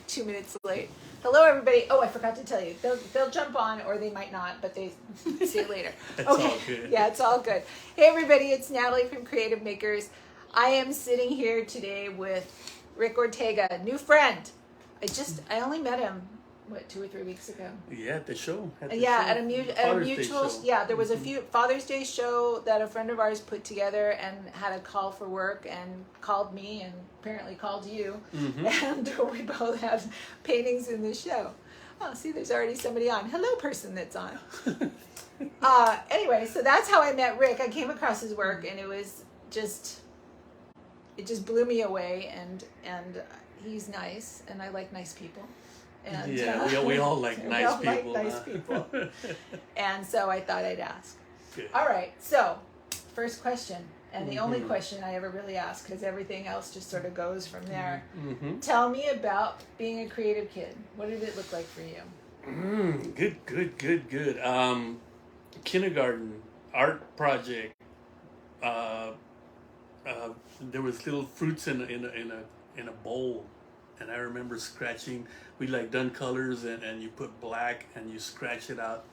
2 minutes late. Hello, everybody. Oh, I forgot to tell you. They'll jump on, or they might not, but they see you later. It's okay. all good. Yeah, it's all good. Hey, everybody. It's Natalie from Creative Makers. I am sitting here today with Rick Ortega, new friend. I only met him 2 or 3 weeks ago. Yeah, at the show. At a mutual. Yeah, there was a few Father's Day show that a friend of ours put together and had a call for work and called me and apparently called you, and we both had paintings in the show. Oh, see, there's already somebody on. Hello, person that's on. Anyway, so that's how I met Rick. I came across his work and it just blew me away, and he's nice, and I like nice people. And, yeah, we all like nice people. Like nice people. And so I thought I'd ask. Good. All right, so first question, and the only question I ever really ask, because everything else just sort of goes from there. Tell me about being a creative kid. What did it look like for you? Good. Kindergarten art project. There was little fruits in a bowl, and I remember scratching. We like done colors, and you put black and you scratch it out,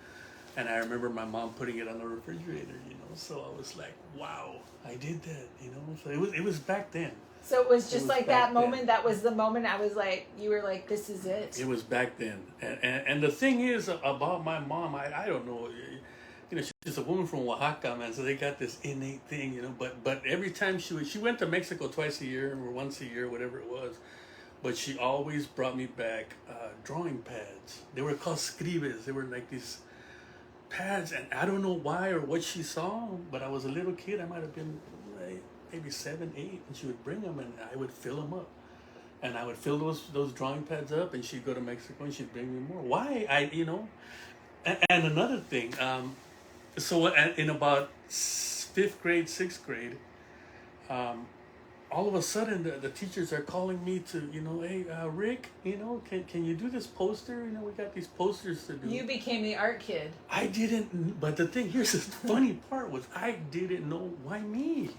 and I remember my mom putting it on the refrigerator, so I was like, wow, I did that, so it was back then. So it was just like that moment then. That was the moment I was like, you were like, this is it. It was back then. And the thing is about my mom, I don't know, she's a woman from Oaxaca, man, so they got this innate thing, but every time she went to Mexico twice a year or once a year, whatever it was, but she always brought me back drawing pads. They were called scribes. They were like these pads, and I don't know why or what she saw, but I was a little kid. I might have been maybe 7, 8, and she would bring them, and I would fill them up. And I would fill those drawing pads up, and she'd go to Mexico, and she'd bring me more. Why? And another thing, so in about 5th grade, 6th grade, all of a sudden the teachers are calling me to, hey, Rick, can you do this poster? We got these posters to do. You became the art kid. I didn't, but the thing, here's the funny part was I didn't know why me,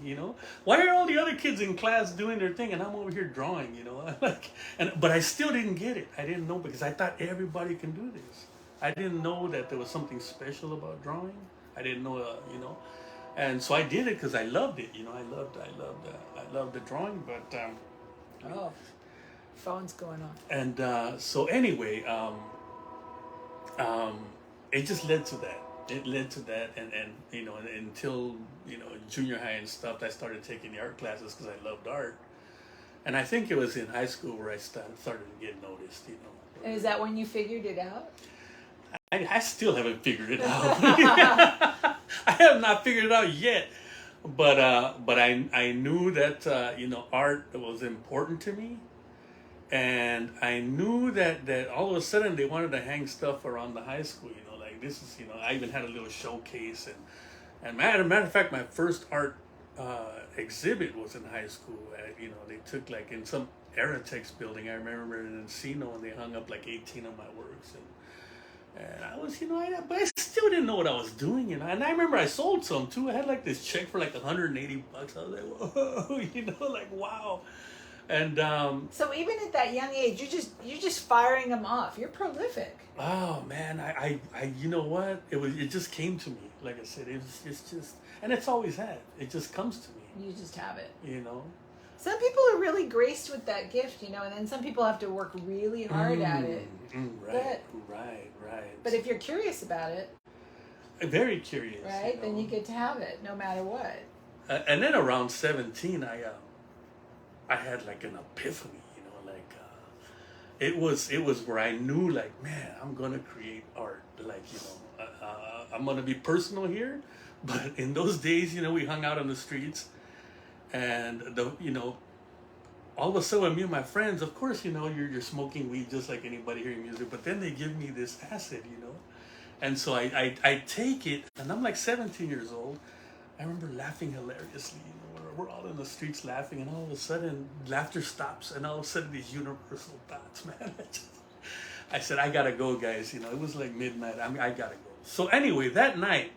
Why are all the other kids in class doing their thing and I'm over here drawing, but I still didn't get it. I didn't know because I thought everybody can do this. I didn't know that there was something special about drawing. I didn't know, and so I did it because I loved it. I loved the drawing. But phone's going on. And so anyway, it just led to that. It led to that, and until junior high and stuff, I started taking the art classes because I loved art. And I think it was in high school where I started to get noticed. And is that when you figured it out? I still haven't figured it out. I have not figured it out yet, but I knew that art was important to me, and I knew that all of a sudden they wanted to hang stuff around the high school. Like this is I even had a little showcase, and matter of fact, my first art exhibit was in high school. They took like in some Aratex building. I remember in Encino, and they hung up like 18 of my works. And I was, but I still didn't know what I was doing, And I remember I sold some too. I had like this check for like $180. I was like, whoa, like wow. And so even at that young age, you're just firing them off. You're prolific. Oh man, I you know what? It just came to me. Like I said, it's just, and it's always had. It just comes to me. You just have it. Some people are really graced with that gift, and then some people have to work really hard at it. Right. But if you're curious about it, very curious, right, then you get to have it no matter what. And then around 17, I had like an epiphany, it was where I knew, like, man, I'm gonna create art, like, I'm gonna be personal here, but in those days, we hung out on the streets. And all of a sudden, me and my friends, of course, you're smoking weed just like anybody hearing music. But then they give me this acid, and so I take it, and I'm like 17 years old. I remember laughing hilariously. We're all in the streets laughing, and all of a sudden, laughter stops, and all of a sudden, these universal thoughts, man. I said, I gotta go, guys. It was like midnight. I gotta go. So anyway, that night,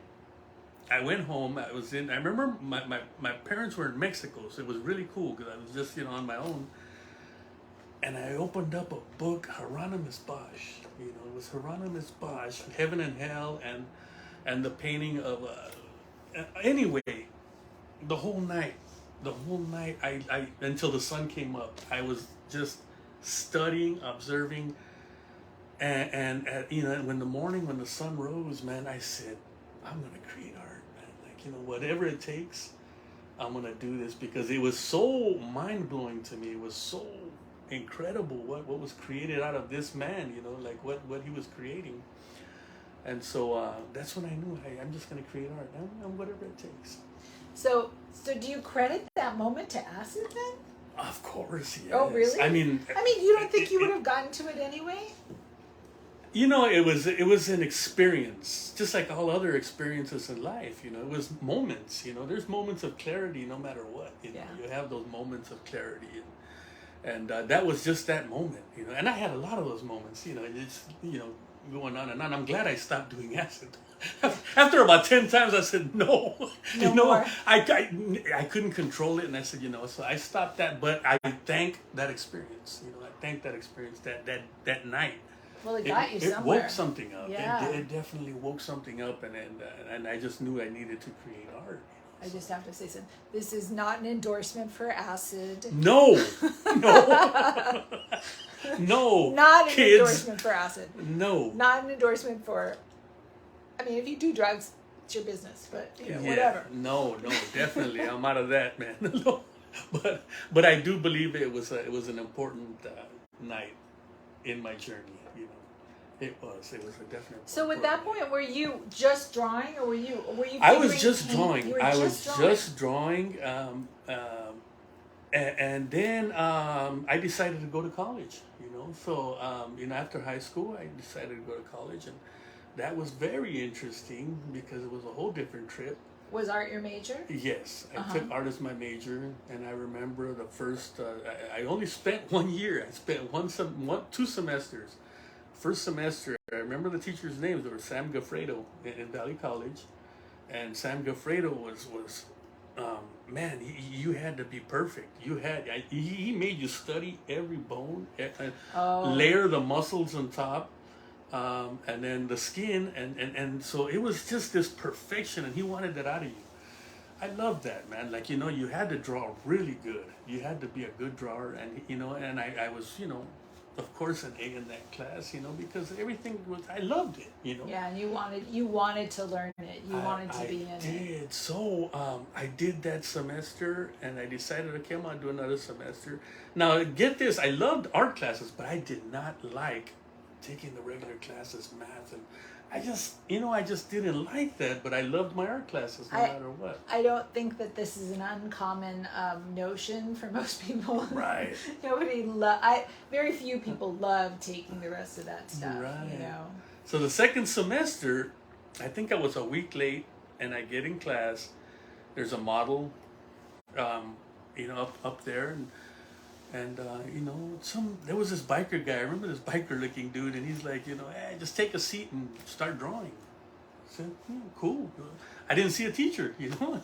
I went home. I remember my parents were in Mexico, so it was really cool because I was just, on my own. and I opened up a book, Hieronymus Bosch. You know, it was Hieronymus Bosch, Heaven and Hell, and the painting of. Anyway, the whole night, I until the sun came up, I was just studying, observing, and you know, when the sun rose, man, I said, I'm gonna create art, man. Like, you know, whatever it takes, I'm gonna do this, because it was so mind blowing to me. It was so incredible what was created out of this man, you know, like what he was creating. And so that's when I knew, hey, I'm just gonna create art, and whatever it takes. So do you credit that moment to acid then? Of course, yes. Oh, really? I mean, you don't think you would have gotten to it anyway? You know, it was an experience, just like all other experiences in life. You know, it was moments. You know, there's moments of clarity no matter what. You know, you have those moments of clarity, and that was just that moment. You know, and I had a lot of those moments. You know, it's, you know, going on and on. I'm glad I stopped doing acid. After about 10 times, I said no. You know, more. I couldn't control it, and I said, you know, so I stopped that. But I thank that experience. You know, I thank that experience that night. Well, it got you somewhere. It woke something up. Yeah. It definitely woke something up, and I just knew I needed to create art. I just have to say something. This is not an endorsement for acid. No. No. Not an kids. endorsement for acid. No. Not an endorsement for. I mean, if you do drugs, it's your business. But you know, whatever. No, definitely, I'm out of that, man. But I do believe it was an important night in my journey. You know, it was a definite. So at that point, were you just drawing, or were you? I was just drawing. Just drawing. And then I decided to go to college. You know, so you know, after high school, I decided to go to college, and that was very interesting because it was a whole different trip. Was art your major? Yes, I took art as my major, and I remember the first. I only spent 1 year. I spent 2 semesters. First semester, I remember the teachers' names. They were Sam Gaffredo in Valley College, and Sam Gaffredo was man. You had to be perfect. He made you study every bone, layer the muscles on top. And then the skin, and so it was just this perfection, and he wanted that out of you. I love that, man. Like, you know, you had to draw really good. You had to be a good drawer, and you know, and I was, you know, of course, an A in that class, you know, because everything was, I loved it, you know. Yeah, and you wanted to learn it. You wanted to be in it. I did. So I did that semester, and I decided, okay, I'm gonna do another semester. Now, get this, I loved art classes, but I did not like taking the regular classes, math, and I just didn't like that, but I loved my art classes no matter what. I don't think that this is an uncommon notion for most people. Right. Very few people love taking the rest of that stuff. Right. You know. So the second semester, I think I was a week late, and I get in class. There's a model, you know, up there, and you know, there was this biker guy. I remember this biker-looking dude, and he's like, you know, hey, just take a seat and start drawing. I said, cool. I didn't see a teacher, you know. I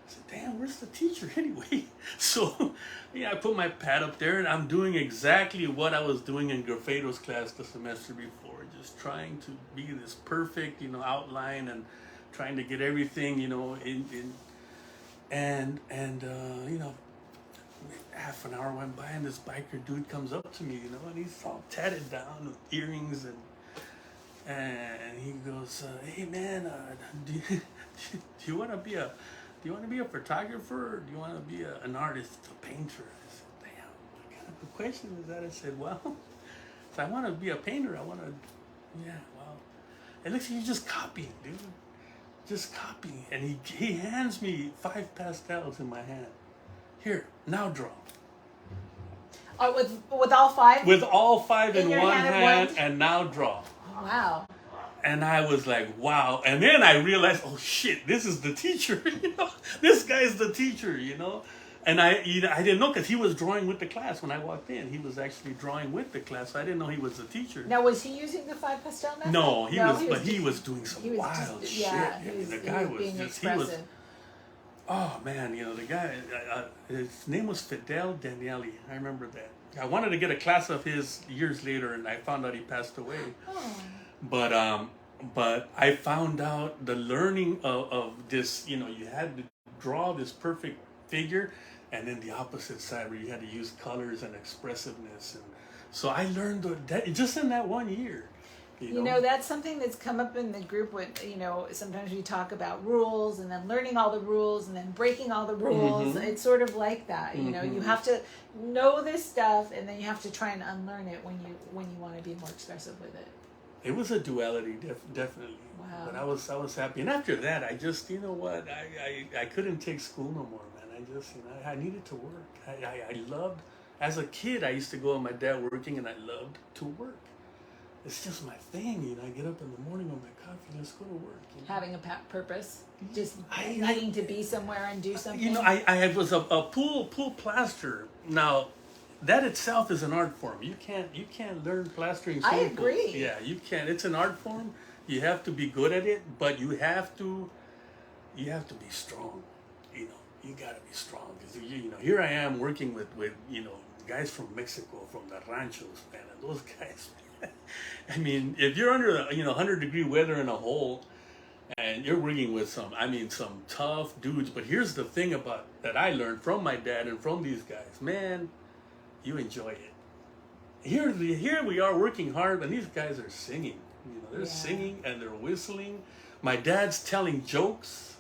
said, damn, where's the teacher anyway? So, yeah, I put my pad up there, and I'm doing exactly what I was doing in Graffedo's class the semester before, just trying to be this perfect, you know, outline, and trying to get everything, you know, and you know, half an hour went by, and this biker dude comes up to me, you know, and he's all tatted down with earrings, and he goes, hey man, do you want to be a photographer, or do you want to be an artist, a painter? I said, damn, what kind of a question is that? I said, well, if I want to be a painter, well, it looks like you're just copying, dude, just copying. And he hands me 5 pastels in my hand. Here, now draw. With all 5? With all 5 in one hand, and now draw. Wow. And I was like, wow. And then I realized, oh shit, this is the teacher. You know, this guy's the teacher. You know, and I didn't know, because he was drawing with the class when I walked in. He was actually drawing with the class. So I didn't know he was the teacher. Now, was he using the 5 pastel method? No, he was doing some wild shit. Yeah, the guy was being just expressive. Oh man, you know, the guy, his name was Fidel Danieli. I remember that. I wanted to get a class of his years later, and I found out he passed away. Oh. But I found out the learning of this, you had to draw this perfect figure, and then the opposite side where you had to use colors and expressiveness. And so I learned that just in that 1 year. You know, that's something that's come up in the group when, sometimes we talk about rules and then learning all the rules and then breaking all the rules. It's sort of like that. You have to know this stuff, and then you have to try and unlearn it when you want to be more expressive with it. It was a duality, definitely. Wow. But I was happy. And after that, I just, I couldn't take school no more, man. I just, I needed to work. I loved, as a kid, I used to go with my dad working, and I loved to work. It's just my thing, I get up in the morning with my coffee, let's go to work. Having a purpose, just needing to be somewhere and do something. I was a pool plasterer. Now, that itself is an art form. You can't learn plastering swimming pools. I agree. Yeah, you can't. It's an art form. You have to be good at it, but you have to be strong. You gotta be strong, because here I am working with guys from Mexico, from the ranchos, man, and those guys. I mean, if you're under 100-degree weather in a hole, and you're working with some tough dudes. But here's the thing that I learned from my dad and from these guys, man, you enjoy it. Here we are working hard, and these guys are singing. They're singing and they're whistling. My dad's telling jokes.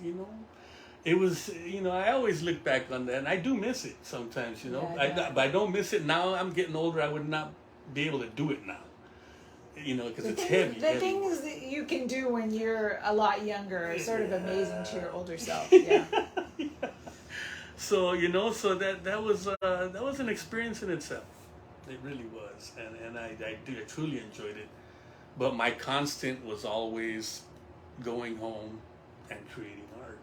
It was, I always look back on that, and I do miss it sometimes. But I don't miss it now. I'm getting older. I would not be able to do it now. Because it's heavy. The things that you can do when you're a lot younger are sort of amazing to your older self. Yeah. Yeah. So so that was an experience in itself. It really was, and I truly enjoyed it. But my constant was always going home and creating art.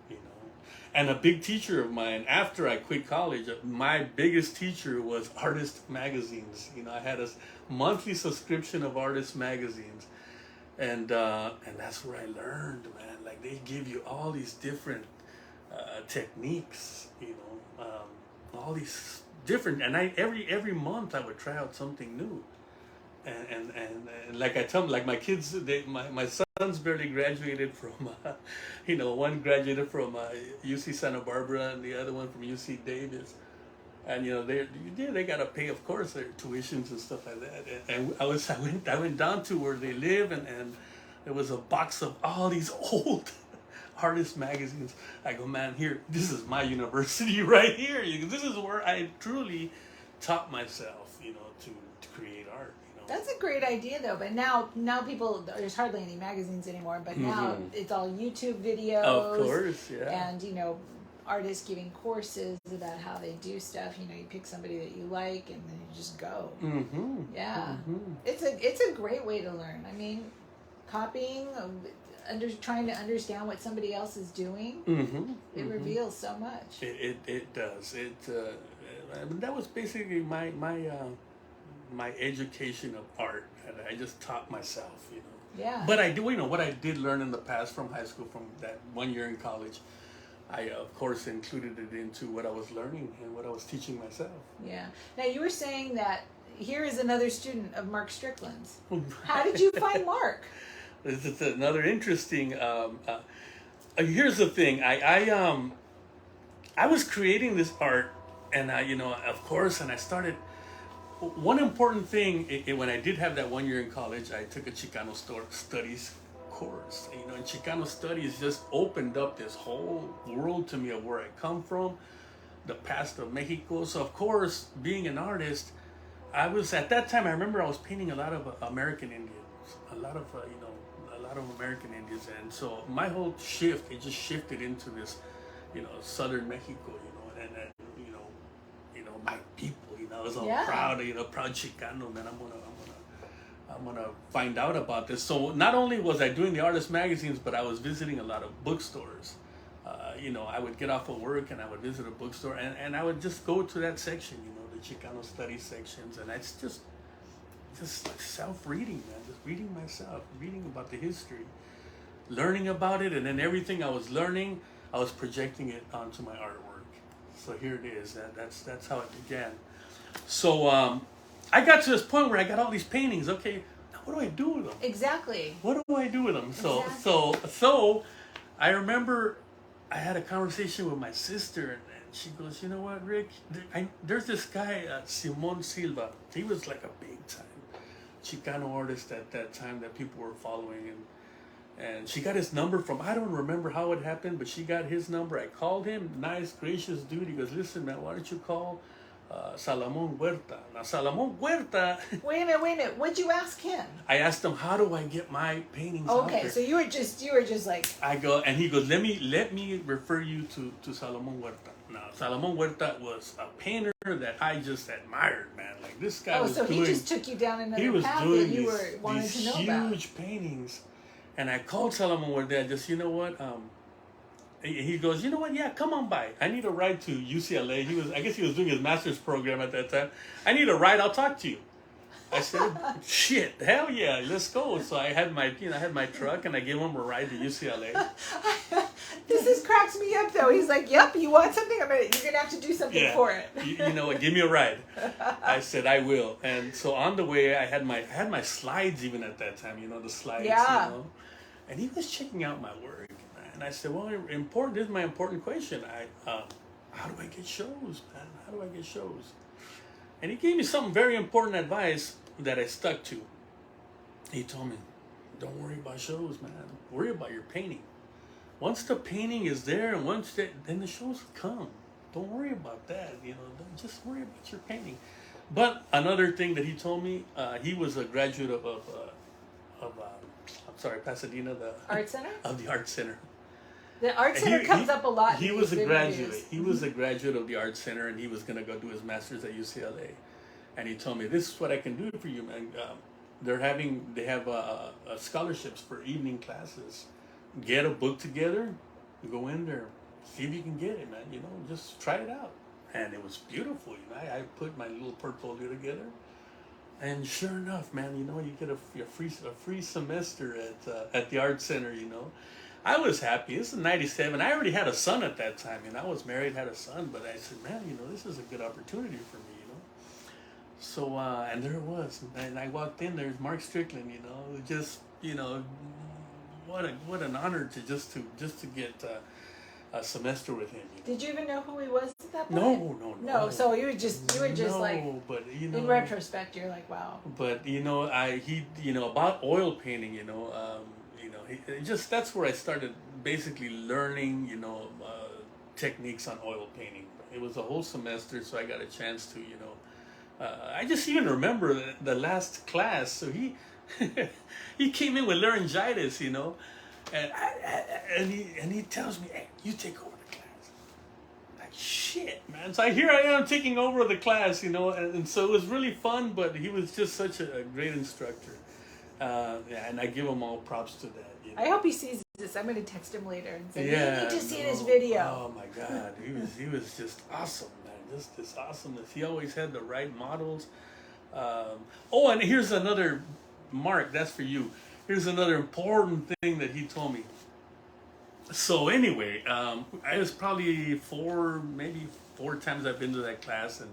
And a big teacher of mine, after I quit college, my biggest teacher was Artist magazines. I had a monthly subscription of Artist magazines, and that's where I learned, man. Like, they give you all these different techniques, all these different. And every month I would try out something new, and like I tell them, like my kids, my sons barely graduated from, one graduated from UC Santa Barbara and the other one from UC Davis, and they got to pay, of course, their tuitions and stuff like that. And I went down to where they live, and there was a box of all these old Artist magazines. I go, man, this is my university right here. This is where I truly taught myself, to create art. That's a great idea, though. But now people, there's hardly any magazines anymore. But now it's all YouTube videos. Of course, yeah. And artists giving courses about how they do stuff. You pick somebody that you like, and then you just go. Yeah, it's a great way to learn. I mean, copying, trying to understand what somebody else is doing. It reveals so much. It does. That was basically my education of art, and I just taught myself, Yeah. But I do, what I did learn in the past from high school, from that 1 year in college, I of course included it into what I was learning and what I was teaching myself. Yeah. Now, you were saying that here is another student of Mark Strickland's. How did you find Mark? This is another interesting. Here's the thing. I was creating this art, and of course, and I started. One important thing, when I did have that 1 year in college, I took a Chicano studies course. And Chicano studies just opened up this whole world to me of where I come from, the past of Mexico. So of course, being an artist, at that time, I remember I was painting a lot of American Indians, a lot of American Indians. And so my whole shift, it just shifted into this, southern Mexico, and my people. I was all proud, proud Chicano, man. I'm gonna find out about this. So not only was I doing the Artist magazines, but I was visiting a lot of bookstores. I would get off of work and I would visit a bookstore, and I would just go to that section, the Chicano studies sections, and it's just self-reading, man. Just reading myself, reading about the history, learning about it, and then everything I was learning, I was projecting it onto my artwork. So here it is. That's how it began. So I got to this point where I got all these paintings. Okay, now what do I do with them? Exactly. What do I do with them? Exactly. So I remember I had a conversation with my sister, and she goes, you know what, Rick? There's this guy, Simon Silva. He was like a big time Chicano artist at that time that people were following, and she got his number from, I don't remember how it happened, but she got his number. I called him, nice, gracious dude. He goes, listen, man, why don't you call Salomon Huerta? Now, Salomon Huerta. Wait a minute. What'd you ask him? I asked him, how do I get my paintings out there? Okay, so you were just like. I go, and he goes, let me refer you to Salomon Huerta. Now, Salomon Huerta was a painter that I just admired, man. Like, this guy was so doing, he just took you down another he was path doing that you were wanting to know about. huge paintings. And I called Salomon Huerta, just, you know what, he goes, you know what, yeah, come on by. I need a ride to UCLA. I guess he was doing his master's program at that time. I need a ride, I'll talk to you. I said, shit, hell yeah, let's go. So I had my truck, and I gave him a ride to UCLA. This cracks me up though. He's like, yep, you want something? You're gonna have to do something for it. You know what, give me a ride. I said, I will. And so on the way, I had my slides even at that time, the slides, and he was checking out my work. And I said, well, this is my important question. How do I get shows, man? How do I get shows? And he gave me some very important advice that I stuck to. He told me, don't worry about shows, man. Worry about your painting. Once the painting is there, and then the shows come. Don't worry about that. Just worry about your painting. But another thing that he told me, he was a graduate of Pasadena, the Art Center. Of the Art Center. The Art Center comes up a lot. He was a graduate. He was a graduate of the Art Center, and he was going to go do his master's at UCLA. And he told me, "This is what I can do for you, man. They have scholarships for evening classes. Get a book together, go in there, see if you can get it, man. Just try it out." And it was beautiful. I put my little portfolio together, and sure enough, man, you get a free semester at the Art Center. I was happy. This is '97. I already had a son at that time, and I was married, had a son. But I said, man, this is a good opportunity for me, So, and there it was. And I walked in, there's Mark Strickland, just, what an honor to get a semester with him. Did you even know who he was at that point? No. So you were just like, but in retrospect, you're like, wow. But about oil painting, that's where I started basically learning, techniques on oil painting. It was a whole semester, so I got a chance to, I just even remember the last class. So he came in with laryngitis, and he tells me, "Hey, you take over the class." I'm like, shit, man. So here I am taking over the class, and so it was really fun. But he was just such a great instructor, and I give him all props to that. I hope he sees this. I'm going to text him later and say, you need to see this video. Oh my God, he was just awesome, man. Just this awesomeness. He always had the right models. And here's another, Mark, that's for you. Here's another important thing that he told me. So anyway, I was probably maybe four times I've been to that class, and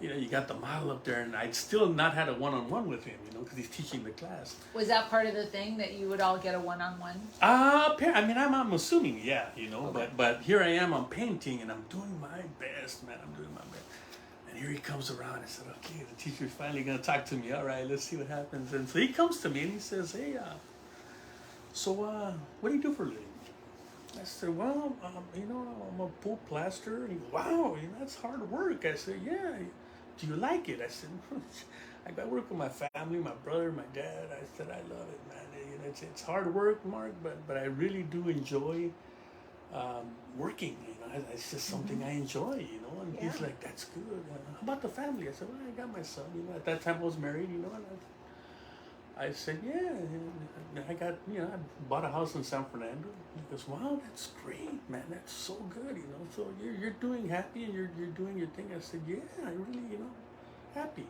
you got the model up there, and I'd still not had a one-on-one with him, because he's teaching the class. Was that part of the thing that you would all get a one-on-one? I'm assuming, yeah, Okay. but here I am, I'm painting, and I'm doing my best, man. I'm doing my best. And here he comes around. I said, okay, the teacher's finally going to talk to me. All right, let's see what happens. And so he comes to me, and he says, hey, so what do you do for a living? I said, well, I'm a pool plasterer. And he goes, wow, that's hard work. I said, yeah. Do you like it? I said, I work with my family, my brother, my dad. I said, I love it, man. It's hard work, Mark, but I really do enjoy working. It's just something I enjoy, And he's like, that's good. How about the family? I said, well, I got my son. At that time I was married, And I said, yeah. And I got, I bought a house in San Fernando. He goes, wow, that's great, man. That's so good, So you're doing happy, and you're doing your thing. I said, yeah, I really, happy.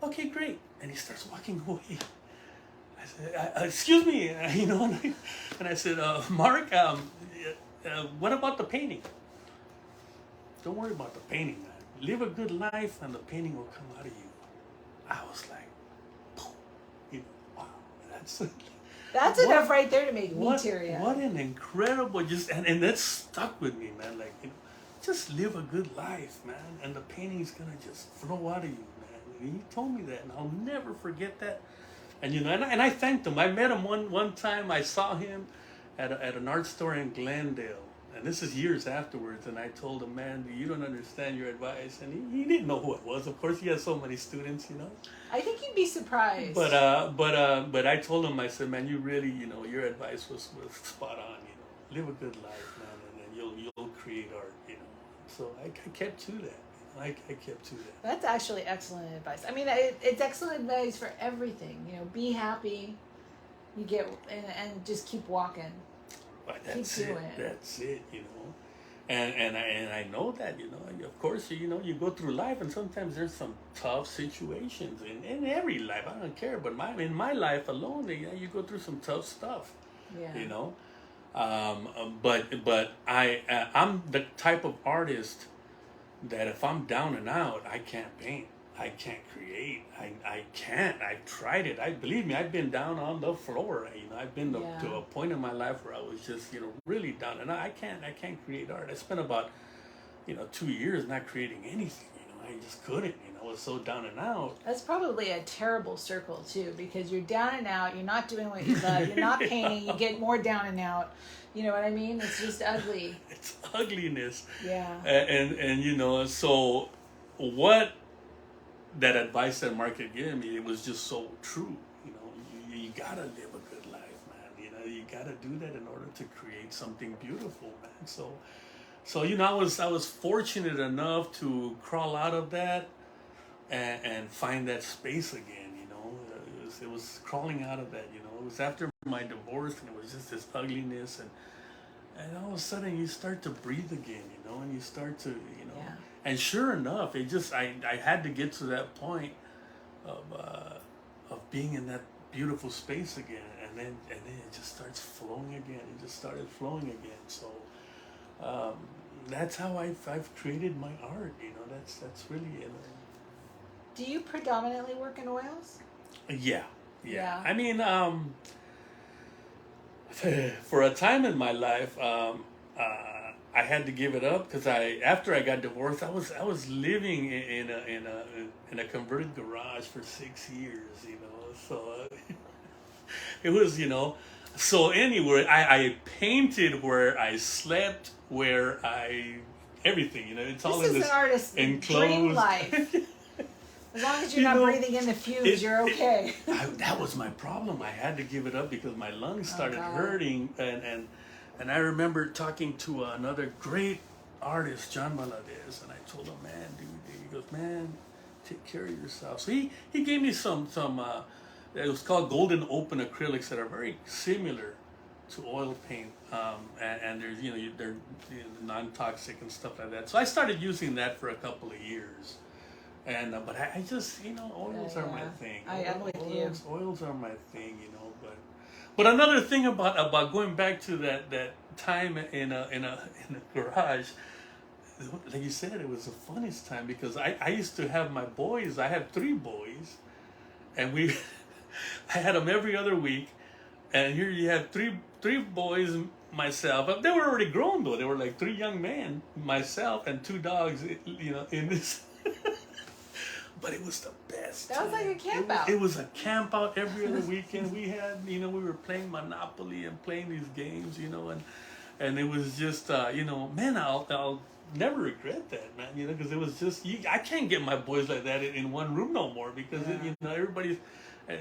Okay, great. And he starts walking away. I said, excuse me, and I said, Mark, what about the painting? Don't worry about the painting, man. Live a good life, and the painting will come out of you. I was like, you know, wow, that's That's what, enough right there to make me teary-eyed. What an incredible, and that stuck with me, man. Like, you know, just live a good life, man, and the painting's gonna just flow out of you, man. And he told me that, and I'll never forget that. And you know, and I thanked him. I met him one time. I saw him at an art store in Glendale, and this is years afterwards. And I told him, man, you don't understand your advice. And he didn't know who it was. Of course, he has so many students, you know. I think you'd be surprised. But I told him, I said, man, you really, you know, your advice was spot on. You know, live a good life, man, and then you'll create art. You know, so I kept to that. I kept to that. That's actually excellent advice. I mean, it's excellent advice for everything. You know, be happy. You get and just keep walking. But that's keep doing it. That's it. You know, and I know that. You know, of course, you know, you go through life, and sometimes there's some tough situations in every life. I don't care, but in my life alone, you know, you go through some tough stuff. Yeah. You know, but I'm the type of artist that if I'm down and out, I can't paint, I can't create, I can't. I've tried it. Believe me, I've been down on the floor. You know, I've been to a point in my life where I was just, you know, really down and out. I can't create art. I spent about, you know, 2 years not creating anything. You know, I just couldn't. You know, I was so down and out. That's probably a terrible circle too, because you're down and out. You're not doing what you love. You're not painting. You get more down and out. You know what I mean? It's just ugly. It's ugliness. Yeah. And you know, so what that advice that Mark had given me, it was just so true. You know, you gotta live a good life, man. You know, you gotta do that in order to create something beautiful, man. So you know, I was fortunate enough to crawl out of that and find that space again. You know, it was crawling out of that. You know, it was after my divorce, and it was just this ugliness, and all of a sudden you start to breathe again, you know, and you start to, you know, and sure enough, it just I had to get to that point of being in that beautiful space again, and then it just starts flowing again. It just started flowing again. So that's how I've created my art. You know, that's really it. Do you predominantly work in oils? Yeah. I mean, for a time in my life, I had to give it up because after I got divorced, I was living in a converted garage for 6 years. You know, so it was, you know. So anyway, I painted where I slept, where everything. You know, it's all in this an artist's dream life. As long as you're not breathing in the fumes, you're okay. That was my problem. I had to give it up because my lungs started hurting. And I remember talking to another great artist, John Valadez, and I told him, man, dude, he goes, man, take care of yourself. So he gave me some it was called Golden Open acrylics that are very similar to oil paint. And there's, you know, they're non-toxic and stuff like that. So I started using that for a couple of years. And but I just, you know, oils are my thing. I'm with you. Oils are my thing, you know. But another thing about going back to that time in a garage, like you said, it was the funnest time because I used to have my boys. I have 3 boys, and I had them every other week. And here you have three boys, myself. But they were already grown though. They were like 3 young men, myself, and 2 dogs. You know, in this. But it was the best. That was like a camp out. It was a camp out every other weekend. We had, you know, we were playing Monopoly and playing these games, you know, and it was just, you know, man, I'll never regret that, man, you know, because it was just, I can't get my boys like that in one room no more because, you know, everybody's,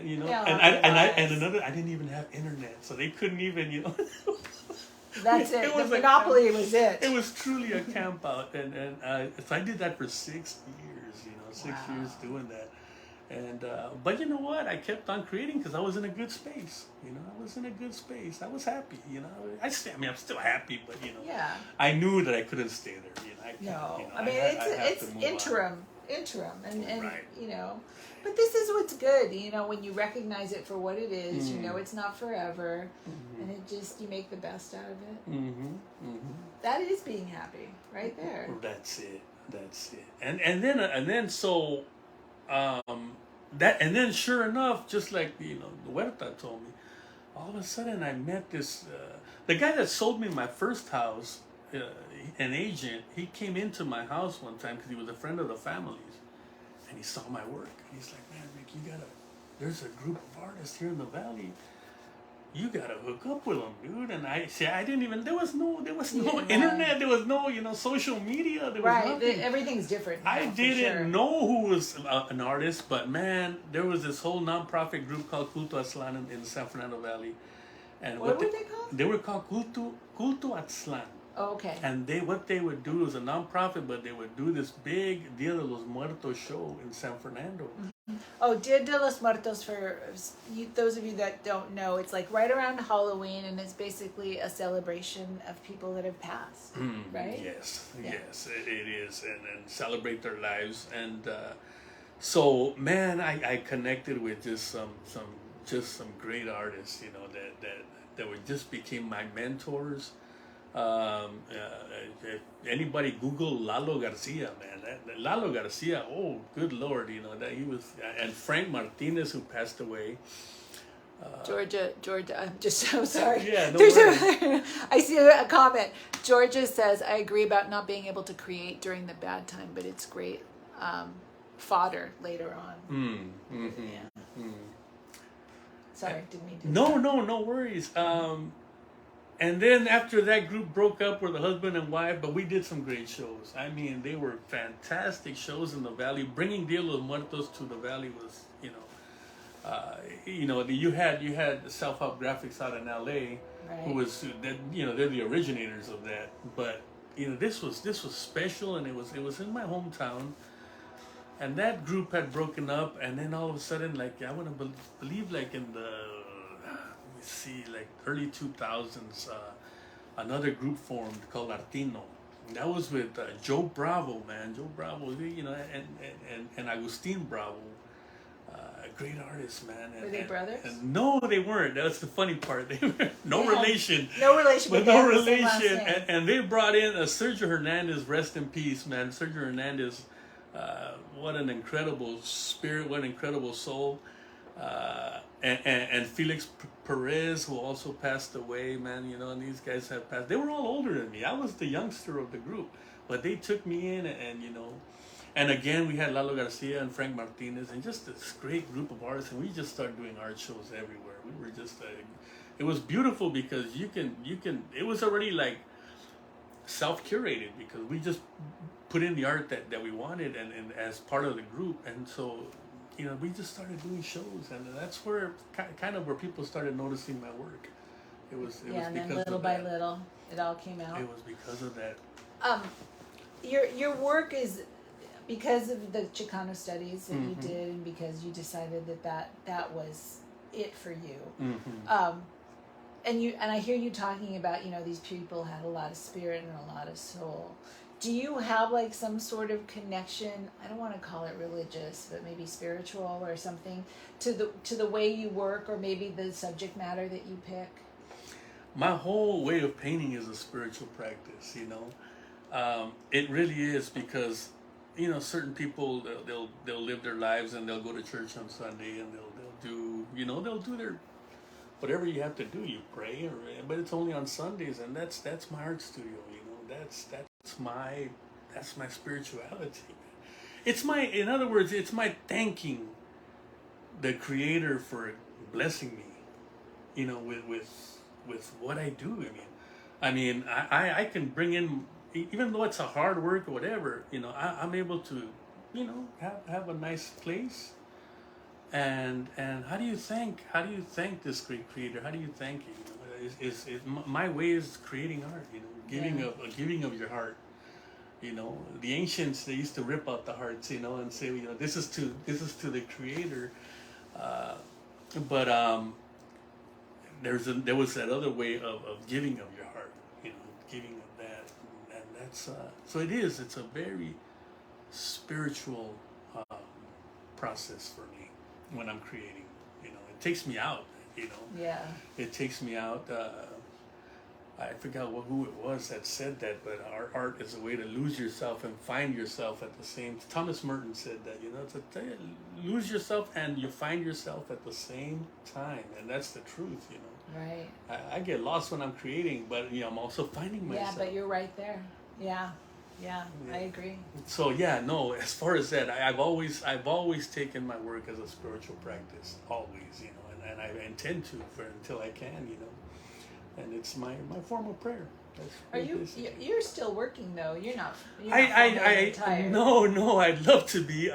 you know, I didn't even have internet, so they couldn't even, you know. That's it. The Monopoly was it. It was truly a camp out, and so I did that for 6 years. 6 years doing that, and but you know what? I kept on creating because I was in a good space. You know, I was in a good space. I was happy. You know, I'm still happy, but you know, I knew that I couldn't stay there. You know, I mean, it's interim, and you know, but this is what's good. You know, when you recognize it for what it is, you know, it's not forever, and it just you make the best out of it. That is being happy, right there. That's it. And then so that, and then sure enough, just like the Huerta told me, all of a sudden I met this the guy that sold me my first house, an agent. He came into my house one time because he was a friend of the family's, and he saw my work. And he's like, "Man, Rick, there's a group of artists here in the valley. You gotta hook up with them, dude." And I said, I didn't even. There was no internet. There was no social media. There was nothing. Everything's different now, I didn't know who was an artist, but man, there was this whole nonprofit group called Culto Aztlan in the San Fernando Valley. And what were they called? They were called Culto Aztlan. Oh, okay. And what they would do was a nonprofit, but they would do this big Dia de los Muertos show in San Fernando. Mm-hmm. Oh, Dia de los Muertos, for you, those of you that don't know, it's like right around Halloween, and it's basically a celebration of people that have passed, right? Yes, yes, it is, and celebrate their lives. And so, man, I connected with just some great artists, that were just became my mentors. If anybody Google Lalo Garcia, man, Lalo Garcia, oh good Lord, that he was, and Frank Martinez, who passed away. Georgia, I'm just so sorry. Yeah, no worries. I see a comment. Georgia says, "I agree about not being able to create during the bad time, but it's great fodder later on." Yeah. Sorry, didn't mean to. No worries. And then after that group broke up, were the husband and wife, but we did some great shows. I mean, they were fantastic shows in the valley. Bringing Dia de los Muertos to the valley was, you had Self-Help Graphics out in LA, right, who was they're the originators of that. But this was special, and it was in my hometown. And that group had broken up, and then all of a sudden, like I want to believe, like in the like early 2000s, another group formed called Latino. That was with Joe Bravo, man. Joe Bravo, and Agustin Bravo, great artists, man. Were they brothers? And no, they weren't. That's the funny part. They were no relation. No relation, but no relation. And they brought in Sergio Hernandez, rest in peace, man. Sergio Hernandez, what an incredible spirit, what an incredible soul. And Felix Perez, who also passed away, man, and these guys have passed. They were all older than me. I was the youngster of the group, but they took me in, and again, we had Lalo Garcia and Frank Martinez, and just this great group of artists, and we just started doing art shows everywhere. We were just, it was beautiful because you can, it was already like self-curated because we just put in the art that we wanted and as part of the group, and so we just started doing shows, and that's where kind of where people started noticing my work. It was and then little by little, it all came out. It was because of that. Your work is because of the Chicano studies that you did, and because you decided that was it for you. Mm-hmm. And I hear you talking about these people had a lot of spirit and a lot of soul. Do you have like some sort of connection? I don't want to call it religious, but maybe spiritual or something to the way you work, or maybe the subject matter that you pick? My whole way of painting is a spiritual practice. It really is, because certain people they'll live their lives and they'll go to church on Sunday and they'll do their whatever you have to do. You pray, but it's only on Sundays, and that's my art studio. That's my spirituality. In other words, it's my thanking the Creator for blessing me, with what I do. I mean, I can bring in, even though it's a hard work or whatever, I'm able to, have a nice place. And how do you thank this great Creator? How do you thank it? My way is creating art, giving of your heart. The ancients, they used to rip out the hearts, and say, this is to the Creator. But there was that other way of giving of your heart, giving of that, and that's so it's a very spiritual process for me when I'm creating. It takes me out. Yeah. It takes me out. I forgot who it was that said that, but our art is a way to lose yourself and find yourself at the same. Thomas Merton said that, it's lose yourself and you find yourself at the same time, and that's the truth, Right. I get lost when I'm creating, but I'm also finding myself. Yeah, but you're right there. Yeah, I agree. So no, as far as that, I've always taken my work as a spiritual practice, always, and I intend to until I can, and it's my form of prayer. Are you? You're still working though. You're not. Retired. No. I'd love to be,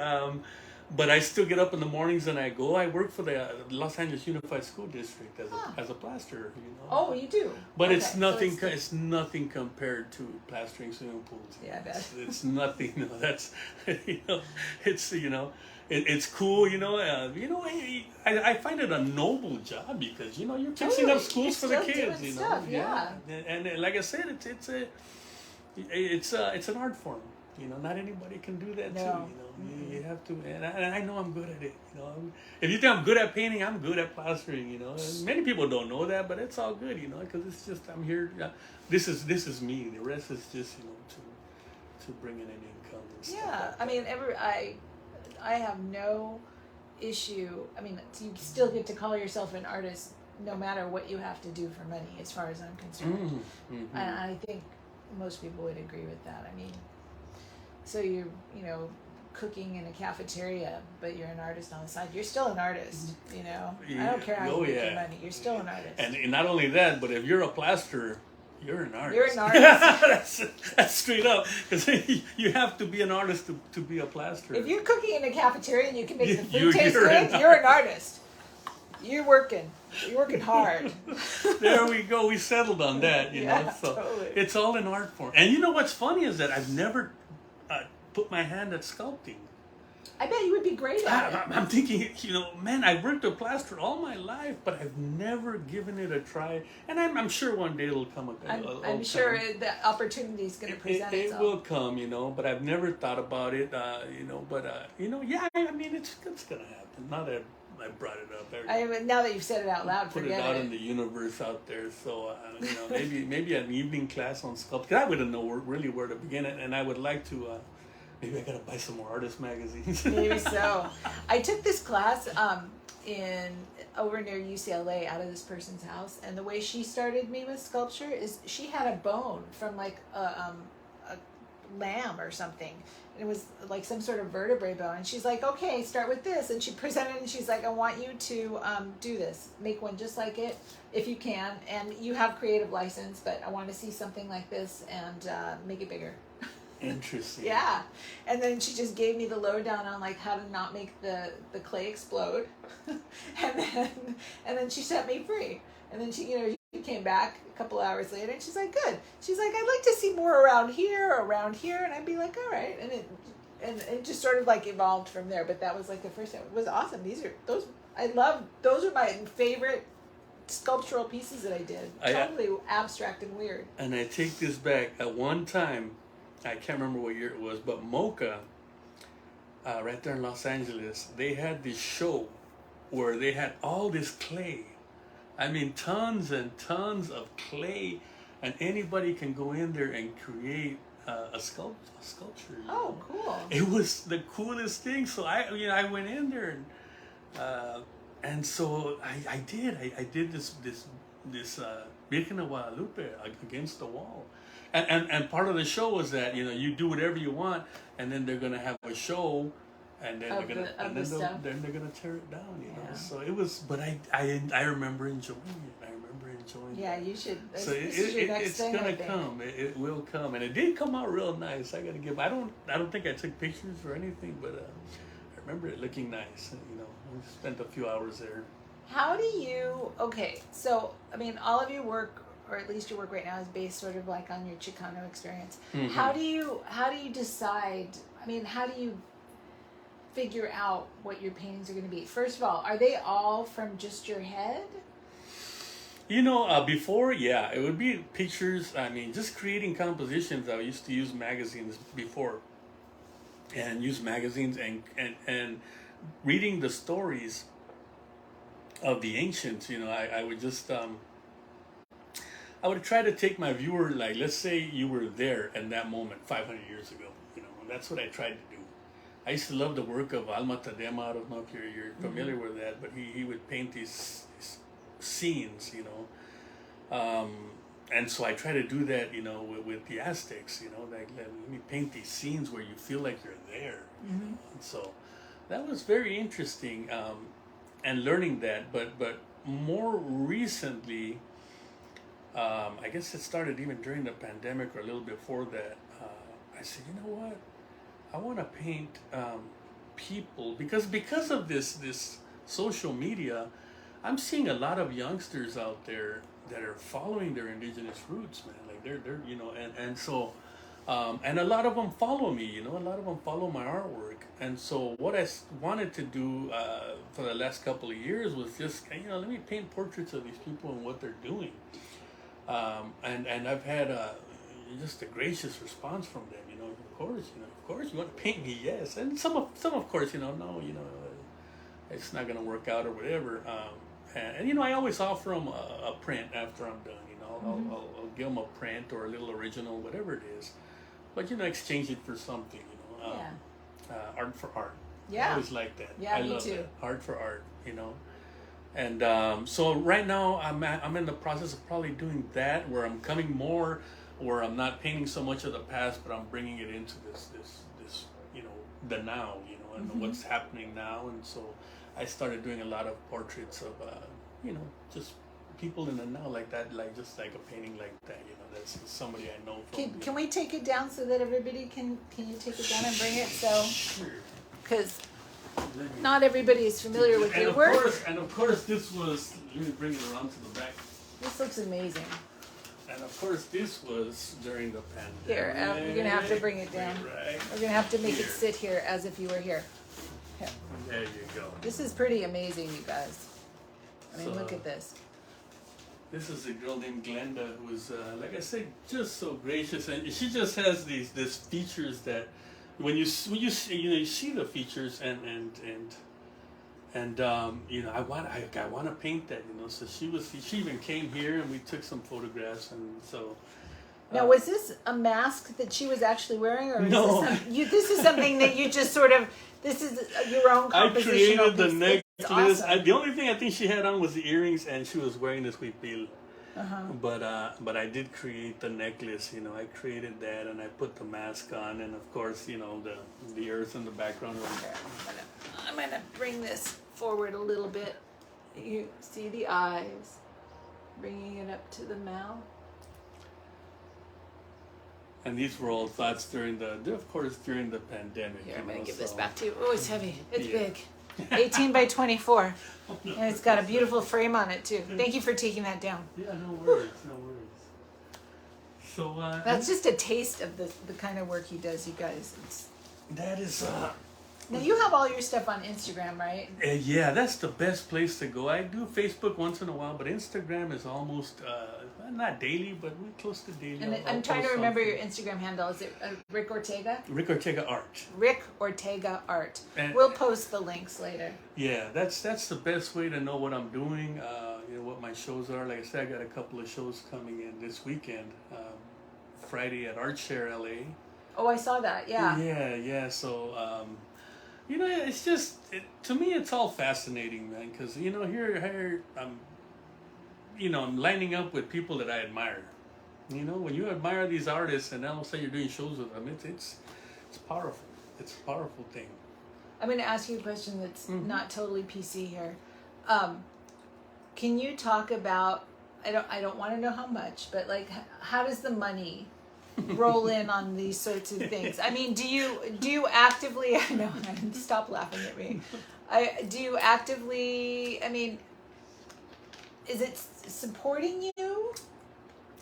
but I still get up in the mornings and I go. I work for the Los Angeles Unified School District as a plasterer. Oh, you do. But it's nothing. So it's nothing compared to plastering swimming pools. Yeah, I bet. It's nothing. That's it's It's cool, I find it a noble job because you're fixing up schools for the kids, Stuff, yeah. And like I said, it's an art form. Not anybody can do that too. Mm-hmm. You have to, and I know I'm good at it. If you think I'm good at painting, I'm good at plastering. And many people don't know that, but it's all good. Because it's just I'm here. This is me. The rest is just to bring in an income. And stuff like I mean, I have no issue. I mean, you still get to call yourself an artist no matter what you have to do for money, as far as I'm concerned. Mm-hmm. And I think most people would agree with that. I mean, so you're, cooking in a cafeteria, but you're an artist on the side. You're still an artist, I don't care how you make your money. You're still an artist. And not only that, but if you're a plasterer, you're an artist. You're an artist. that's straight up. Because you have to be an artist to be a plasterer. If you're cooking in a cafeteria and you can make the food taste good, you're an artist. You're working. You're working hard. There we go. We settled on that, So totally. It's all in art form. And what's funny is that I've never put my hand at sculpting. I bet you would be great at it. I'm thinking, man, I've worked with plaster all my life, but I've never given it a try. And I'm sure one day it'll come. I'm sure the opportunity is going to present itself. It will come, but I've never thought about it, I mean, it's going to happen. Now that I brought it up. Now that you've said it out loud, put it out in the universe out there. So, maybe an evening class on sculpting. I wouldn't know really where to begin it, and I would like to. Maybe I gotta buy some more artist magazines. Maybe so. I took this class over near UCLA out of this person's house, and the way she started me with sculpture is she had a bone from like a lamb or something. It was like some sort of vertebrae bone, and she's like, okay, start with this, and she presented and she's like, I want you to do this, make one just like it if you can, and you have creative license, but I want to see something like this and make it bigger. Interesting. Yeah, and then she just gave me the lowdown on like how to not make the clay explode, and then she set me free. And then she came back a couple hours later, and she's like, "Good." She's like, "I'd like to see more around here, and I'd be like, "All right," and it just sort of like evolved from there. But that was like the first time. It was awesome. Those are my favorite sculptural pieces that I did. Totally abstract and weird. And I take this back. At one time, I can't remember what year it was, but Mocha, right there in Los Angeles, they had this show where they had all this clay. I mean, tons and tons of clay, and anybody can go in there and create a sculpture. Oh, cool! It was the coolest thing. So I went in there, and so I did this Virgen of Guadalupe against the wall. And part of the show was that you do whatever you want, and then they're gonna have a show, and then they're gonna tear it down. Yeah. So it was, but I remember enjoying it. Yeah, you should. So it's gonna come. It will come, and it did come out real nice. I gotta give. I don't think I took pictures or anything, but I remember it looking nice. We spent a few hours there. How do you? Okay, so I mean, all of your work, or at least your work right now, is based sort of like on your Chicano experience. Mm-hmm. How do you decide? I mean, how do you figure out what your paintings are going to be? First of all, are they all from just your head? Before, it would be pictures. I mean, just creating compositions. I used to use magazines before, and use magazines and reading the stories of the ancients. I would just I would try to take my viewer, like, let's say you were there in that moment 500 years ago, you know, and that's what I tried to do. I used to love the work of Alma Tadema. I don't know if you're familiar with that, but he would paint these scenes, you know. And so I try to do that, you know, with the Aztecs, you know, like let me paint these scenes where you feel like you're there. You know? And so that was very interesting, and learning that. But more recently, I guess it started even during the pandemic or a little before that. I said, you know what? I want to paint people because of this social media. I'm seeing a lot of youngsters out there that are following their indigenous roots, man. Like they're you know, and so and a lot of them follow me. You know, a lot of them follow my artwork. And so what I wanted to do for the last couple of years was just, you know, let me paint portraits of these people and what they're doing. And I've had just a gracious response from them. You know, of course, you want to paint me, yes. And some of course, you know, no, you know, it's not gonna work out or whatever. And you know, I always offer them a print after I'm done. You know, I'll give them a print or a little original, whatever it is. But you know, exchange it for something. You know, art for art. Yeah, I always like that. Yeah, I me love too. that. Art for art. You know. And so right now I'm in the process of probably doing that, where I'm coming more, where I'm not painting so much of the past, but I'm bringing it into this you know, the now, you know, and what's happening now. And so I started doing a lot of portraits of you know, just people in the now, like that, like just like a painting like that, you know, that's somebody I know from. Can we take it down so that everybody can you take it down and bring it, so because not everybody is familiar with your work. And of course, this was, let me bring it around to the back. This looks amazing. And of course, this was during the pandemic. Here, we're going to have to bring it down. Right. We're going to have to make it sit here as if you were here. Here. There you go. This is pretty amazing, you guys. I mean, So, look at this. This is a girl named Glenda who's, like I said, just so gracious. And she just has these features that when you see, you know, you see the features and you know, I want to paint that, you know. So she even came here and we took some photographs. And so now, was this a mask that she was actually wearing, or no, this is something that you just sort of, this is your own compositional I created the piece? necklace. Awesome. The only thing I think she had on was the earrings, and she was wearing this huipil. But I did create the necklace, you know. I created that, and I put the mask on, and of course, you know, the earth in the background. I'm gonna bring this forward a little bit. You see the eyes, bringing it up to the mouth. And these were all thoughts during the pandemic. Here, I'm you gonna know, give this so- back to you. Oh, it's heavy. It's Yeah. big. 18 by 24. And it's got a beautiful frame on it too. Thank you for taking that down. Yeah, no worries, no worries. So That's just a taste of the kind of work he does, you guys. that is Now you have all your stuff on Instagram, right? yeah, that's the best place to go. I do Facebook once in a while, but Instagram is almost not daily, but we're close to daily. And I'm trying to remember your Instagram handle. Is it Rick Ortega? Rick Ortega Art. Rick Ortega Art. And- We'll post the links later. Yeah, that's the best way to know what I'm doing. You know, what my shows are. Like I said, I got a couple of shows coming in this weekend. Friday at Art Share LA. Oh, I saw that. Yeah. Yeah. So, you know, it's just to me, it's all fascinating, man. Because you know, here I'm lining up with people that I admire. You know, when you admire these artists, and all of a sudden you're doing shows with them, it's powerful. It's a powerful thing. I'm going to ask you a question that's not totally PC here. Can you talk about? I don't want to know how much, but like, how does the money roll in on these sorts of things? I mean, do you actively? I know. Stop laughing at me. Do you actively? I mean, is it supporting you?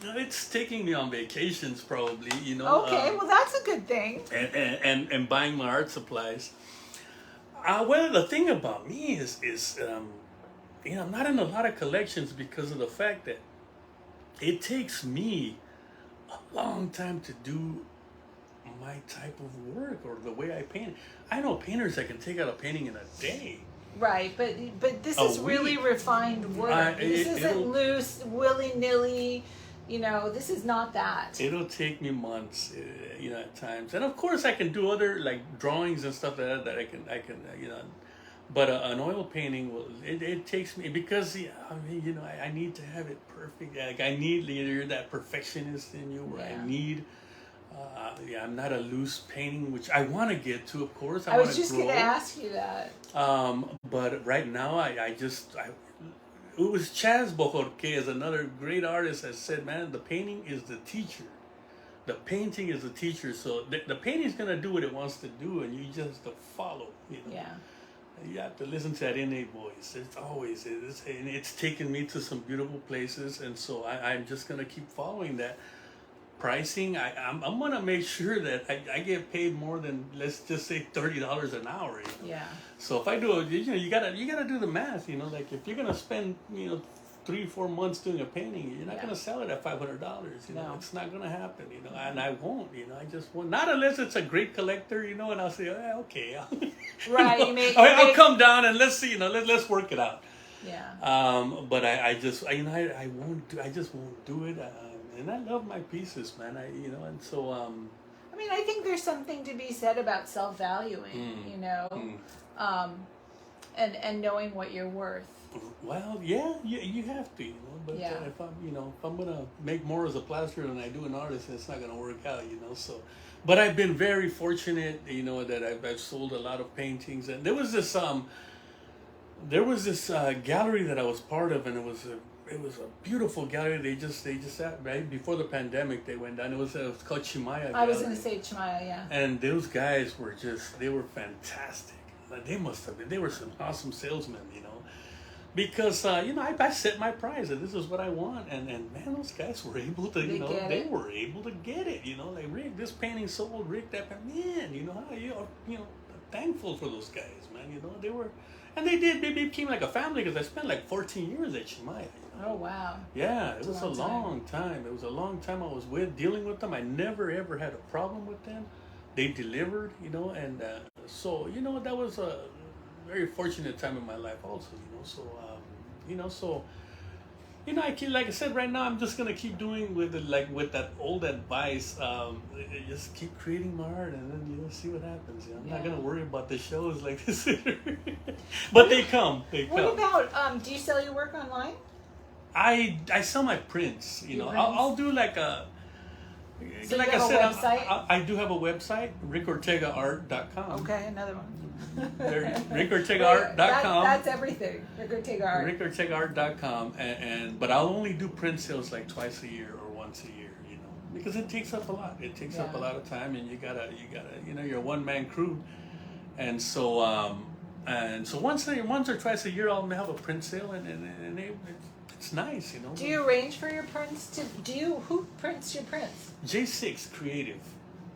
It's taking me on vacations, probably. You know. Okay, well that's a good thing. And buying my art supplies. Well, the thing about me is you know, I'm not in a lot of collections because of the fact that it takes me a long time to do my type of work or the way I paint. I know painters that can take out a painting in a day. Right, but this is really refined work. This isn't loose, willy-nilly, You know, this is not that. It'll take me months, you know, at times. And of course, I can do other like drawings and stuff like that I can, you know. But an oil painting, it takes me because I mean, you know, I need to have it perfect. Like I need that perfectionist in you, where I need. I'm not a loose painting, which I want to get to, of course. I was just going to ask you that. But right now, it was Chaz Bojorquez, is another great artist, that said, man, the painting is the teacher. The painting is the teacher. So the painting's going to do what it wants to do, and you just have to follow, you know. Yeah. You have to listen to that innate voice. It's taken me to some beautiful places, and so I'm just going to keep following that. Pricing, I'm gonna make sure that I get paid more than, let's just say, $30 an hour. You know? Yeah. So if I do, you know, you gotta do the math. You know, like if you're gonna spend, you know, 3-4 months doing a painting, you're not gonna sell it at $500. You know, it's not gonna happen. You know, and I won't. You know, I just won't. Not unless it's a great collector. You know, and I'll say, oh, okay. Right. You know, I'll come down and let's see. You know, let's work it out. Yeah. But I just, you know, I won't do. I just won't do it. And I love my pieces, man. You know, and so. I mean, I think there's something to be said about self-valuing, you know, and knowing what you're worth. Well, yeah, you have to, you know. But if I'm gonna make more as a plasterer than I do an artist, it's not gonna work out, you know. So, but I've been very fortunate, you know, that I've sold a lot of paintings, and there was this gallery that I was part of, and it was a beautiful gallery. They just had, right before the pandemic, they went down. It was called Chimaya Gallery. I was going to say Chimaya, yeah. And those guys they were fantastic. They were some awesome salesmen, you know, because you know, I set my price and this is what I want, and man, those guys were able to, you know, they were able to get it, you know, like, Rick, this painting sold, Rick, that, man, you know, you know, thankful for those guys, man, you know, they were. And they became like a family, because I spent like 14 years at Chimaya. You know? Oh, wow. Yeah, it was a long time. It was a long time I was dealing with them. I never, ever had a problem with them. They delivered, you know, and so, you know, that was a very fortunate time in my life also, you know. So, you know, so, you know, like I said, right now I'm just gonna keep doing with that old advice. Just keep creating my art, and then, you know, see what happens. You know? I'm not gonna worry about the shows like this, but they come. What about? Do you sell your work online? I sell my prints. You know, I'll do like a. So like you have I said, a website? I do have a website, rickortegaart.com. Okay, another one. rickortegaart.com. That's everything. Rick Ortega Art. rickortegaart.com, but I'll only do print sales like twice a year or once a year, you know, because it takes up a lot. It takes up a lot of time, and you gotta, you know, you're a one-man crew, and so once or twice a year I'll have a print sale, and it's nice, you know. Do you arrange for your prints? Who prints your prints? J6 Creative.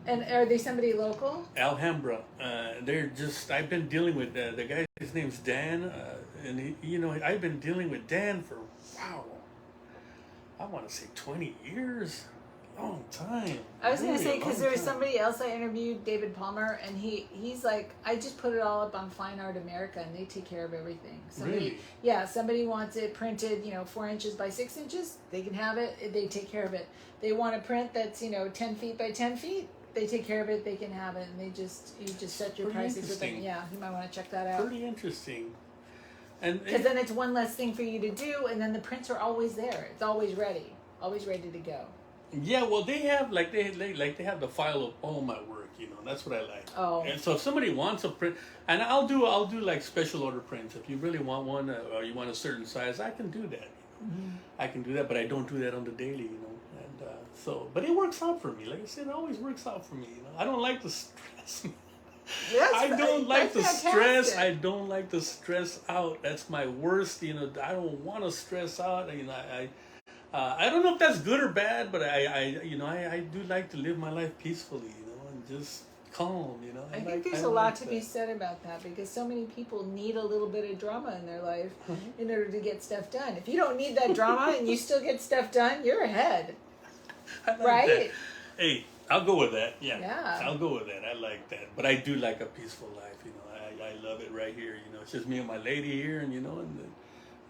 And are they somebody local? Alhambra. I've been dealing with the guy, his name's Dan, and you know, I've been dealing with Dan for, wow, I want to say 20 years. Long time. I was going to say, because there was somebody else I interviewed, David Palmer, and he's like, I just put it all up on Fine Art America, and they take care of everything. Really? Yeah, somebody wants it printed, you know, 4 inches by 6 inches, they can have it, they take care of it. They want a print that's, you know, 10 feet by 10 feet, they take care of it, they can have it, and you just set your prices with them. Yeah, you might want to check that out. Pretty interesting. Because then it's one less thing for you to do, and then the prints are always there. It's always ready to go. Yeah, well, they have they have the file of all my work, you know. That's what I like. Oh. And so if somebody wants a print, and I'll do like special order prints. If you really want one, or you want a certain size, I can do that. You know? I can do that, but I don't do that on the daily, you know. And but it works out for me. Like I said, it always works out for me. You know, I don't like the stress. I don't like the stress. I don't like to stress out. That's my worst. You know, I don't want to stress out. You know, I don't know if that's good or bad, but I do like to live my life peacefully, you know, and just calm, you know. I think there's a lot to be said about that, because so many people need a little bit of drama in their life in order to get stuff done. If you don't need that drama and you still get stuff done, you're ahead. Right? That. Hey, I'll go with that. Yeah. I'll go with that. I like that. But I do like a peaceful life, you know. I love it right here, you know. It's just me and my lady here, and, you know, and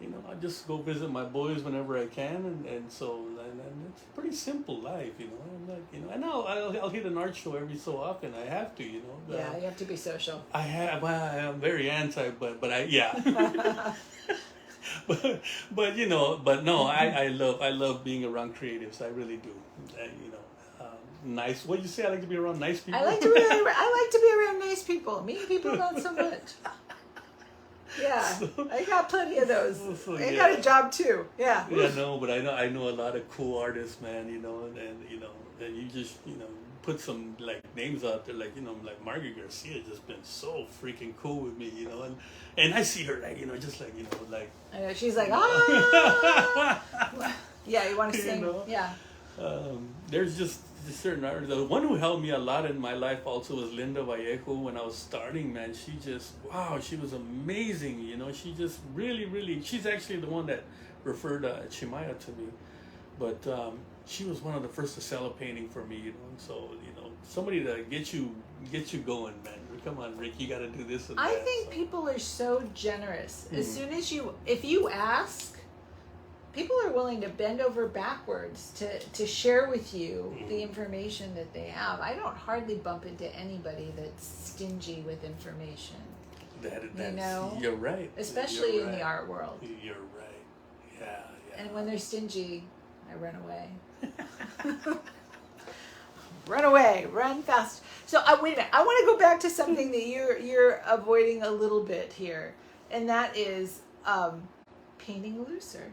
you know, I just go visit my boys whenever I can, and it's a pretty simple life, you know. I'm like, you know, and I'll hit an art show every so often. I have to, you know. Yeah, you have to be social. I'm very anti, but I yeah. but you know, but no, I love being around creatives. I really do. You know, nice. What you say? I like to be around nice people. I like to be around nice people. Mean people, not so much. Yeah, I got plenty of those. I got a job too. Yeah. Yeah, no, but I know a lot of cool artists, man. You know, and you know, and you just, you know, put some like names out there, like, you know, like Margaret Garcia has just been so freaking cool with me, you know, and I see her like, you know, just like, you know, like, I know, she's like, yeah, you want to sing, you know? Yeah. There's just certain artists. The one who helped me a lot in my life also was Linda Vallejo. When I was starting, man, she just, wow, she was amazing, you know. She just really, she's actually the one that referred Chimaya to me, but she was one of the first to sell a painting for me, you know. And so, you know, somebody to get you going, man. Come on, Rick, you got to do this and that. I think people are so generous. As soon as if you ask, people are willing to bend over backwards to share with you the information that they have. I don't hardly bump into anybody that's stingy with information. You know? You're right. Especially in the art world. You're right. Yeah. And when they're stingy, I run away. Run away, run fast. So wait a minute. I want to go back to something that you're avoiding a little bit here, and that is painting looser.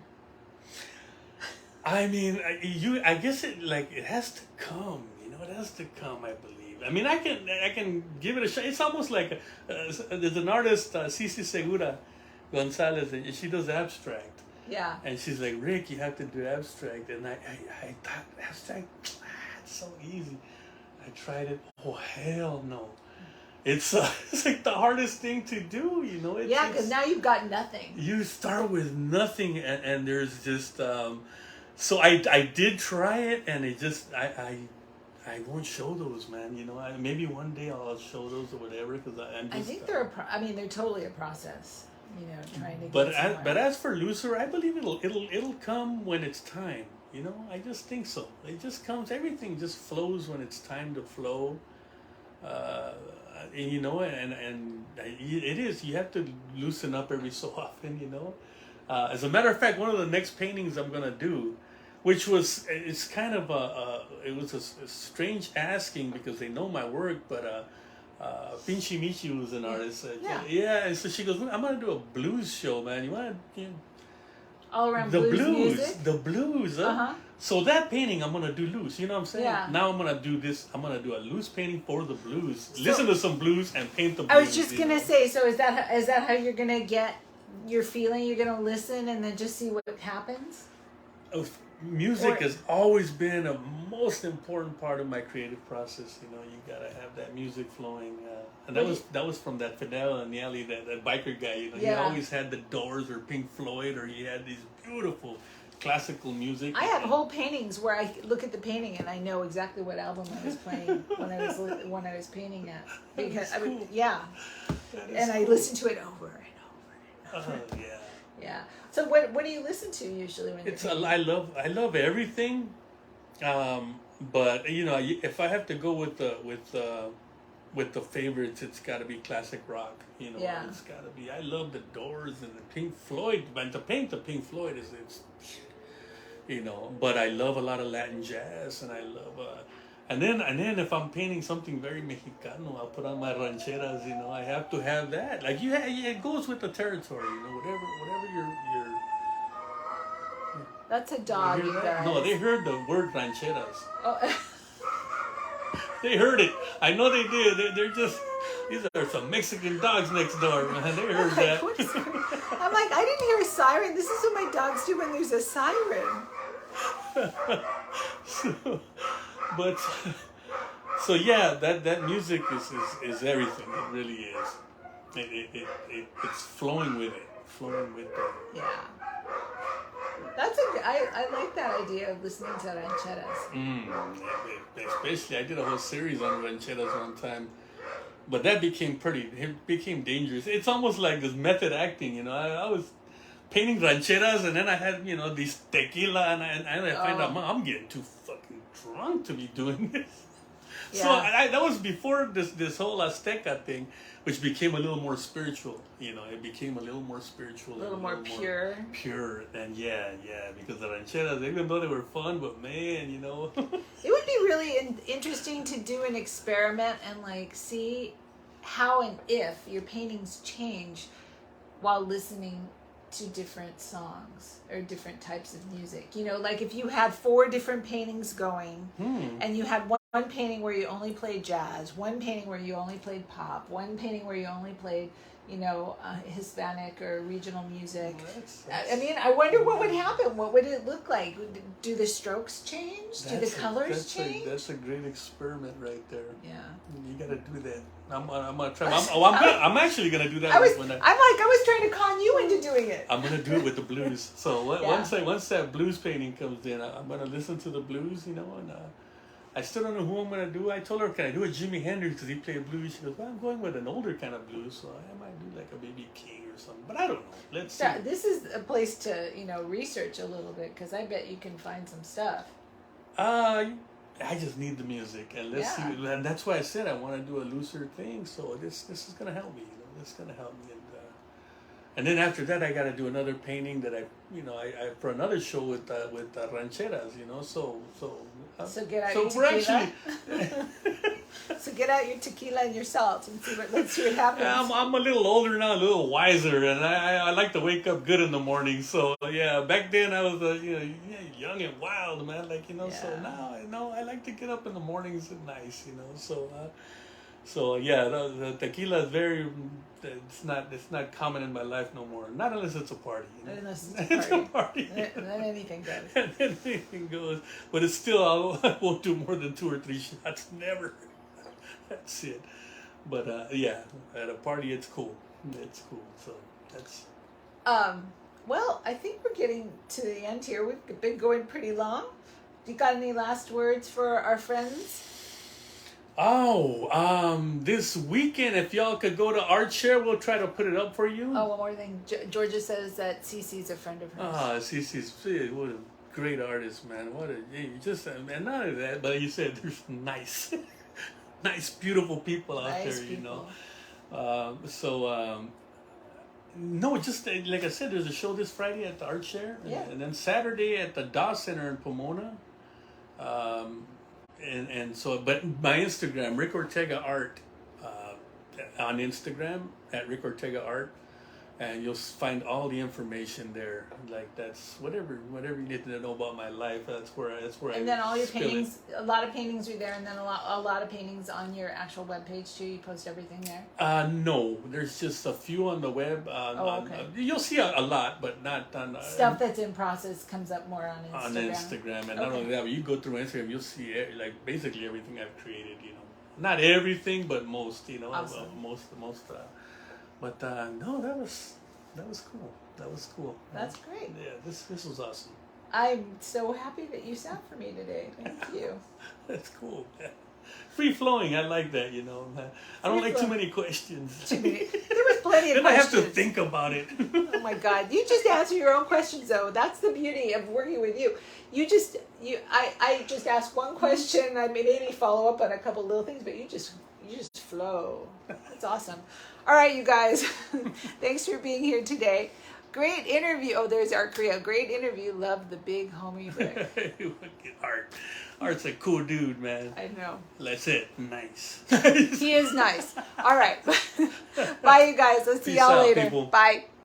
I mean, I guess it has to come. You know, it has to come. I believe. I mean, I can give it a shot. It's almost like there's an artist, Cici Segura Gonzalez, and she does abstract. Yeah. And she's like, Rick, you have to do abstract, and I thought abstract. It's so easy. I tried it. Oh hell no! It's like the hardest thing to do, you know. Yeah, because now you've got nothing. You start with nothing, and there's just. So I did try it, and it just I won't show those, man. You know, maybe one day I'll show those or whatever, because I think they're they're totally a process. You know, trying to. But as for looser, I believe it'll come when it's time. You know, I just think so. It just comes. Everything just flows when it's time to flow. And you know, and it is. You have to loosen up every so often. You know. As a matter of fact, one of the next paintings I'm gonna do, which it's kind of it was a strange asking because they know my work, but Pinchi Michi was an artist. Yeah, and so she goes, I'm gonna do a blues show, man. You want to? All around the blues music? The blues. So that painting I'm gonna do loose. You know what I'm saying? Yeah. Now I'm gonna do this. I'm gonna do a loose painting for the blues. Listen to some blues and paint the blues. I was just gonna say. So is that how you're gonna get your feeling? You're gonna listen and then just see what happens. Music has always been a most important part of my creative process. You know, you gotta have that music flowing, and that was from that Fidel and Nelly, that biker guy. You know, he always had the Doors or Pink Floyd, or he had these beautiful classical music. I have whole paintings where I look at the painting and I know exactly what album I was playing when I was painting at, because cool. And I listen to it over and over and over. Yeah. Yeah. So what do you listen to usually when you're painting? I love everything, but you know, if I have to go with the favorites, it's got to be classic rock. You know, it's got to be. I love the Doors and the Pink Floyd, but to paint the Pink Floyd it's you know. But I love a lot of Latin jazz, and I love. And then if I'm painting something very Mexicano, I'll put on my rancheras. You know, I have to have that. Like it goes with the territory. You know, whatever your. That's a dog, you guys. No, they heard the word rancheras. Oh. They heard it. I know they did. They're just. These are some Mexican dogs next door, man. They heard that. I'm like, I didn't hear a siren. This is what my dogs do when there's a siren. So yeah, that music is everything. It really is. It's flowing with it. Yeah. I like that idea of listening to rancheras. Especially, I did a whole series on rancheras one time, but that became dangerous. It's almost like this method acting, you know. I was painting rancheras, and then I had, you know, these tequila, and I find out, I'm getting too fucking drunk to be doing this. Yeah. So that was before this whole Azteca thing, which became a little more spiritual. You know, it became a little more spiritual, a little more pure. Pure, and yeah, because the rancheras, even though they were fun, but man, you know, it would be really interesting to do an experiment and like see how and if your paintings change while listening to different songs or different types of music. You know, like if you had 4 different paintings going and you had one painting where you only played jazz, one painting where you only played pop, one painting where you only played, you know, Hispanic or regional music. I mean, I wonder what would happen. What would it look like? Do the strokes change? Do the colors change? That's a great experiment right there. Yeah. You got to do that. I'm gonna try. I'm actually gonna do that. I was trying to con you into doing it. I'm gonna do it with the blues. So once that blues painting comes in, I'm gonna listen to the blues, you know, and I still don't know who I'm gonna do. I told her, can I do a Jimi Hendrix because he played blues? She goes, well, I'm going with an older kind of blues, so I might do like a B.B. King or something. But I don't know. Let's see. This is a place to, you know, research a little bit because I bet you can find some stuff. I just need the music, and let's see. And that's why I said I want to do a looser thing. So this is gonna help me. You know, this is gonna help me. And then after that, I got to do another painting that I for another show with rancheras. You know, so get out your tequila. So get out your tequila and your salt and let's see what happens. I'm a little older now, a little wiser, and I like to wake up good in the morning. So yeah, back then I was young and wild, man. Like, you know, so now I like to get up in the mornings and nice, you know. So yeah, the tequila is it's not common in my life no more. Not unless it's a party. You know? Unless it's a party. Then anything goes. And then anything goes. But it's still, I won't do more than 2 or 3 shots. Never. That's it. But yeah, at a party it's cool. It's cool. So that's. Well, I think we're getting to the end here. We've been going pretty long. You got any last words for our friends? This weekend, if y'all could go to Art Share, we'll try to put it up for you. Oh, one more thing. Georgia says that Cece's a friend of hers. Cece's, what a great artist, man. And not only that, but you said there's nice, beautiful people out there, you know. No, just like I said, there's a show this Friday at the Art Share, and then Saturday at the Daw Center in Pomona. But my Instagram, Rick Ortega Art, on Instagram at Rick Ortega Art, and you'll find all the information there. Like that's whatever you need to know about my life. That's where. And then all your paintings, a lot of paintings are there, and then a lot of paintings on your actual webpage too. You post everything there. No, there's just a few on the web. Okay. You'll see a lot, but not on stuff that's in process comes up more on Instagram. On Instagram, and not only that, but you go through Instagram, you'll see like basically everything I've created. You know, not everything, but most. You know, awesome. most. But no, that was cool. That was cool. That's great. Yeah, this was awesome. I'm so happy that you sat for me today. Thank you. That's cool, man. Free flowing, I like that, you know. I don't like too many questions. There was plenty of questions. Then I have to think about it. Oh my God. You just answer your own questions though. That's the beauty of working with you. I just ask one question, I maybe follow up on a couple little things, but you just flow. That's awesome. All right, you guys. Thanks for being here today. Great interview. Oh, there's Art Korea. Great interview. Love the big homie Rick. Art's a cool dude, man. I know. That's it. Nice. He is nice. All right. Bye, you guys. Let's see y'all later. People. Bye.